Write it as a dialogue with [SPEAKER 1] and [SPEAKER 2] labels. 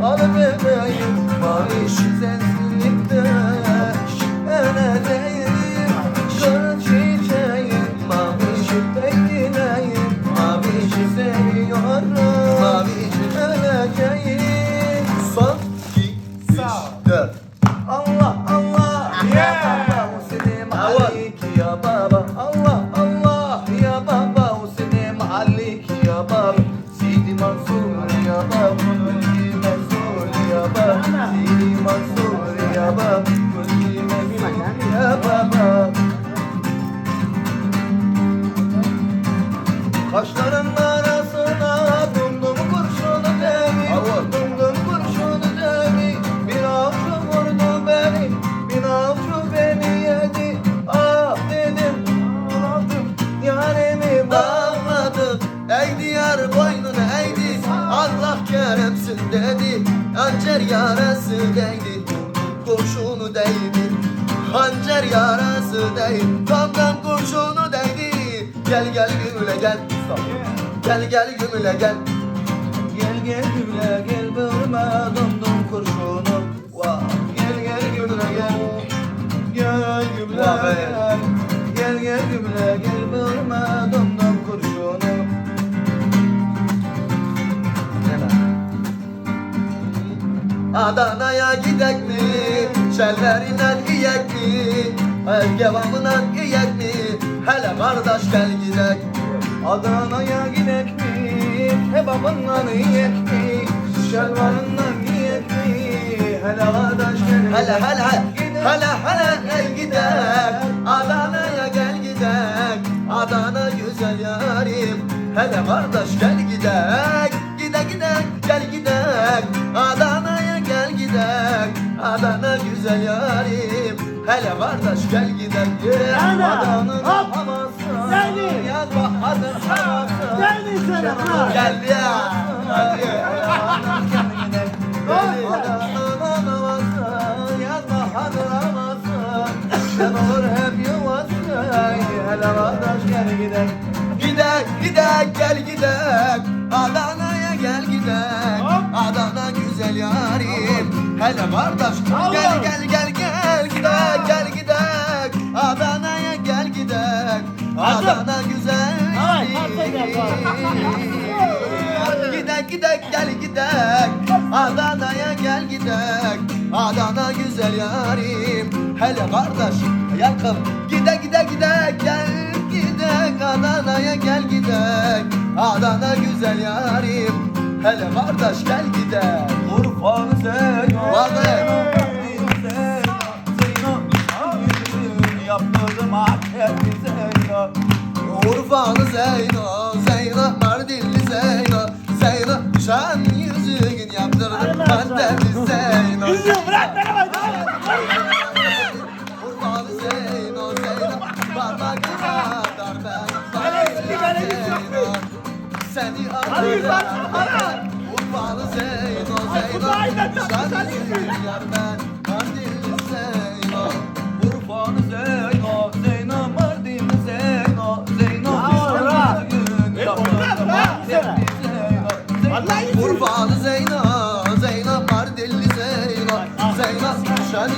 [SPEAKER 1] al bebeğim. Mavişi sensinlikte enedeyim. Kır çiçeğim, mavişi bekleyeyim. Mavişi seviyorum, mavişi öleceğim. Son, 2, 3, 4. Allah Allah, ya baba Hüseyin Alik ya baba. Allah Allah, ya baba Hüseyin Alik ya baba. Sidi Mansur ya baba, Gülü Mansur ya baba. Sidi Mansur ya baba, Gülü Mansur ya baba. Kaşların arasına dumdum kurşunu devi, dumdum kurşunu devi. Bir avcı vurdu beni, bir avcı beni yedi. Ah dedim, ağladım, yarimi bağladım. Eğdi yar boynunu eğdi, Allah keremsin dedi. Hançer yarası değdi, dumdum kurşunu değdi. Hançer yarası değdi, damdan kurşunu değdi. Gel gel gümüle gel, gel gel gümüle gel. Gel gel gümüle gel, bölme dumdum kurşunu. Gel gel gümüle gel, gel gümüle gel. Gel gel gümüle gel, bölme dumdum kurşunu. Adana'ya gidek mi? Şellerinden iyek mi? Ergevamından iyek mi? Hele kardeş gel gidek. Adana'ya gidek mi? Kebabından iyek mi? Şelvarından iyek mi? Hele kardeş gel. Hele gel gidek. Adana'ya gel gidek. Adana güzel yarim. Hele kardeş gel gidek. Gidek gel gidek. Adana'ya gel gidek. Adana güzel yarim. Hele kardeş gel gidek. Adana'nın havası. Yaz Bahadır havası. Geldi ya. Adana'nın havası. Yaz Bahadır havası. Sen olur hep yuvası. Hele kardeş gel gidek. Gidek gel gidek. Adana'ya gel gidek. Adana güzel yarim. Hele kardeş gel gidek. Adana'ya gel gidek. Adana güzel gidek gel gidek. Adana'ya gel gidek. Adana güzel yarim. Hele kardeş yakın. Gidek gel gidek. Adana'ya gel gidek. Adana güzel yarim. Hele kardeş gel gidek. Urfa'nı Zeyno, yaptırdım akşebi Zeyno. Urfa'nı Zeyno, Mardinli Zeyno, şan yüzüğün yaptırdım Antepli Zeyno.
[SPEAKER 2] Yüzüğü bırak beni bak.
[SPEAKER 1] Urfa'nı Zeyno, parmaklarına darbe Zeyno. Seni ararım. Urfa'lı Zeyno, şan yüzüğün yar ben Mardinli Zeyno. Urfa'lı Zeyno, Mardinli Zeyno, şan yüzüğün yaptırdım Antepli Zeyno. Urfa'lı Zeyno, Mardinli Zeyno, şan